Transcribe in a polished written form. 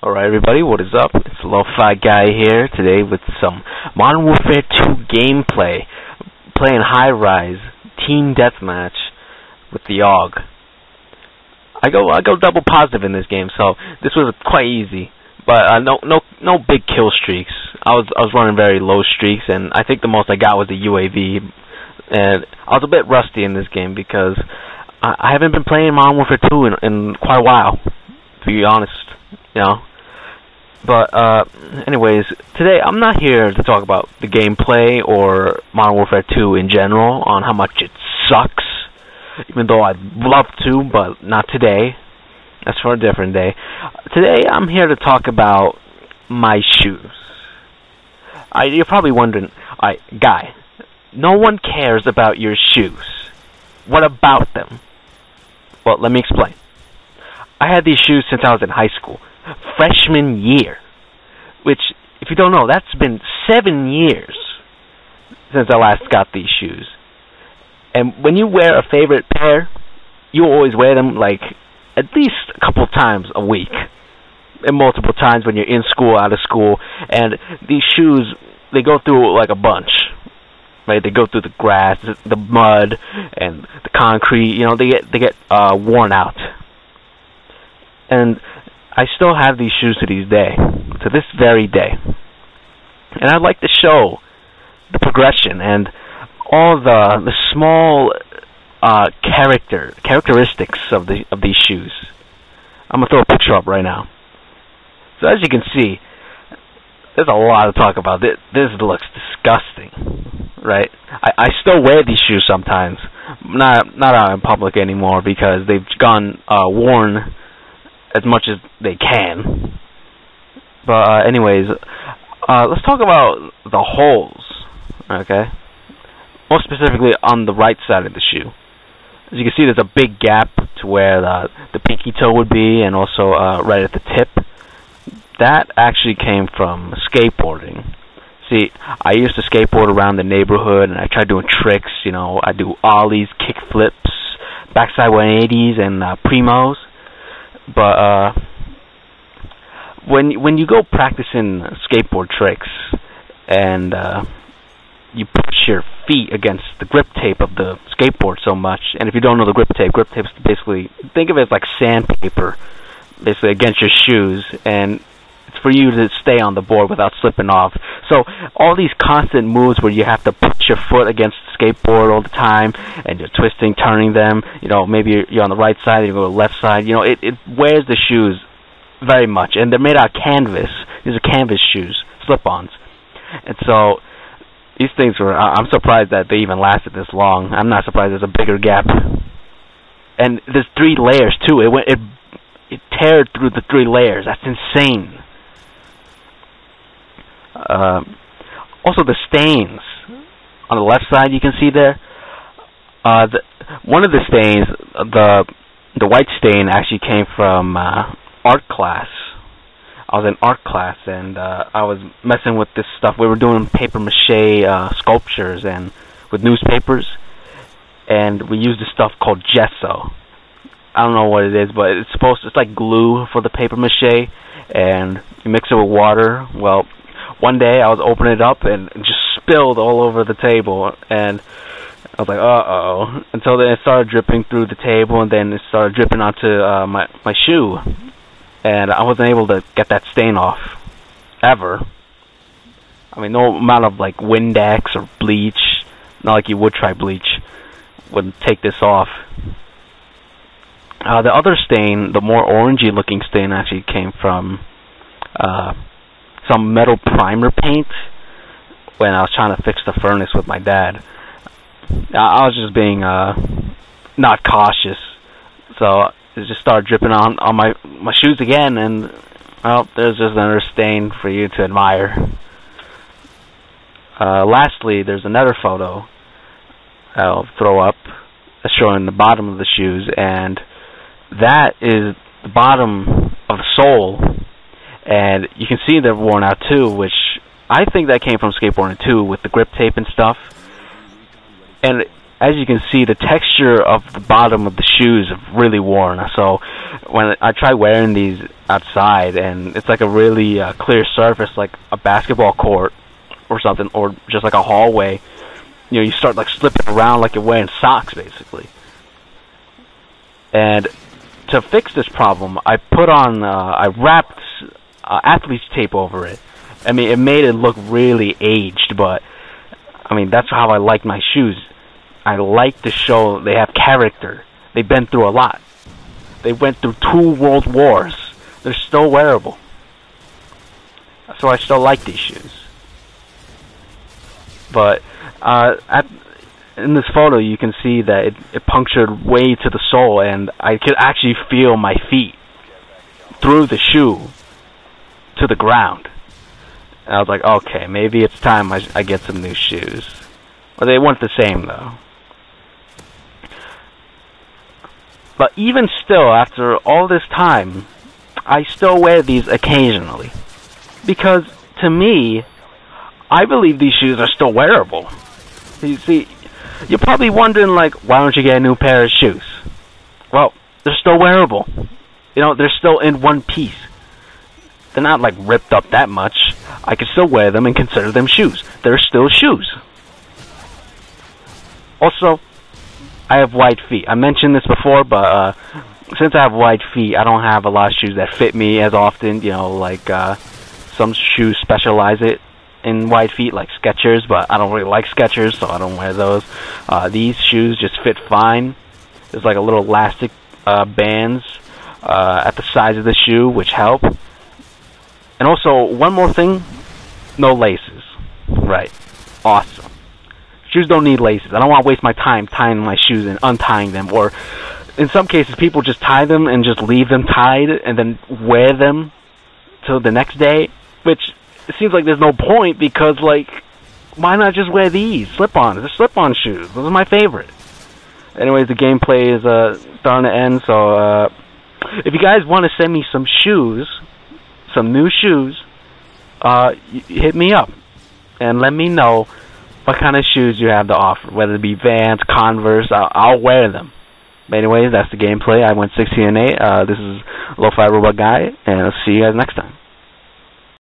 Alright everybody, what is up? It's Lo-Fi Guy here today with some Modern Warfare 2 gameplay. Playing High Rise Team Deathmatch with the AUG. I go double positive in this game, so this was quite easy. But no big kill streaks. I was running very low streaks, and I think the most I got was a UAV. And I was a bit rusty in this game because I haven't been playing Modern Warfare 2 in quite a while, to be honest, you know. But anyways, today I'm not here to talk about the gameplay or Modern Warfare 2 in general on how much it sucks, even though I'd love to, but not today. That's for a different day. Today I'm here to talk about my shoes. You're probably wondering, Guy, no one cares about your shoes. What about them? Well, let me explain. I had these shoes since I was in high school. Freshman year, which, if you don't know, that's been 7 years since I last got these shoes. And when you wear a favorite pair, you always wear them like at least a couple times a week, and multiple times when you're in school, out of school. And these shoes, they go through like a bunch, right? They go through the grass, the mud, and the concrete. You know, they get worn out. And I still have these shoes to this very day. And I'd like to show the progression and all the small characteristics of these shoes. I'm gonna throw a picture up right now. So as you can see, there's a lot to talk about. This looks disgusting, right? I still wear these shoes sometimes, not out in public anymore because they've gone worn as much as they can. But anyways, let's talk about the holes, okay? More specifically on the right side of the shoe. As you can see, there's a big gap to where the pinky toe would be, and also right at the tip. That actually came from skateboarding. See, I used to skateboard around the neighborhood, and I tried doing tricks. You know, I do ollies, kick flips, backside 180s, and primos. But when you go practicing skateboard tricks and you push your feet against the grip tape of the skateboard so much, and if you don't know the grip tape's basically, think of it as like sandpaper, basically against your shoes, and it's for you to stay on the board without slipping off. So all these constant moves where you have to put your foot against the skateboard all the time, and you're twisting, turning them, you know, maybe you're on the right side, you go to the left side, you know, it wears the shoes very much. And they're made out of canvas. These are canvas shoes, slip-ons. And so these things were, I'm surprised that they even lasted this long. I'm not surprised there's a bigger gap. And there's 3 layers too. It teared through the 3 layers. That's insane. Also the stains on the left side, you can see there. One of the stains, the white stain, actually came from art class. I was in art class, and I was messing with this stuff. We were doing paper mache sculptures and with newspapers, and we used this stuff called gesso. I don't know what it is, but it's like glue for the paper mache, and you mix it with water. Well, one day I was opening it up and it just spilled all over the table, and I was like, uh-oh. Until then it started dripping through the table, and then it started dripping onto my shoe. And I wasn't able to get that stain off, ever. I mean, no amount of like Windex or bleach, not like you would try bleach, would take this off. The other stain, the more orangey looking stain, actually came from some metal primer paint when I was trying to fix the furnace with my dad. I was just being not cautious, so it just started dripping on my shoes again, and well, there's just another stain for you to admire. Lastly, there's another photo I'll throw up showing the bottom of the shoes, and that is the bottom of the sole, and you can see they're worn out too, which I think that came from skateboarding too, with the grip tape and stuff. And as you can see, the texture of the bottom of the shoes have really worn. So when I try wearing these outside, and it's like a really clear surface, like a basketball court or something, or just like a hallway, you start like slipping around like you're wearing socks, basically. And to fix this problem, I wrapped athlete's tape over it. I mean, it made it look really aged, but I mean, that's how I like my shoes. I like to show they have character. They've been through a lot. They went through 2 world wars. They're still wearable. So I still like these shoes. But in this photo, you can see that it punctured way to the sole, and I could actually feel my feet through the shoe to the ground. And I was like, okay, maybe it's time I get some new shoes. Well, they weren't the same, though. But even still, after all this time, I still wear these occasionally. Because, to me, I believe these shoes are still wearable. You see, you're probably wondering, like, why don't you get a new pair of shoes? Well, they're still wearable. They're still in one piece. They're not, like, ripped up that much. I can still wear them and consider them shoes. They're still shoes. Also, I have wide feet. I mentioned this before, but since I have wide feet, I don't have a lot of shoes that fit me as often. Like some shoes specialize it in wide feet, like Skechers, but I don't really like Skechers, so I don't wear those. These shoes just fit fine. There's like a little elastic bands at the sides of the shoe, which help. And also, one more thing, no laces. Right. Awesome. Shoes don't need laces. I don't want to waste my time tying my shoes and untying them. Or, in some cases, people just tie them and just leave them tied and then wear them till the next day. Which, it seems like there's no point because, like, why not just wear these? Slip-ons. They're slip-on shoes. Those are my favorite. Anyways, the gameplay is starting to end, so if you guys want to send me some shoes, some new shoes, hit me up and let me know what kind of shoes you have to offer, whether it be Vans, Converse. I'll wear them. But anyways, that's the gameplay. I went 16-8. This is Lo-Fi Robot Guy, and I'll see you guys next time.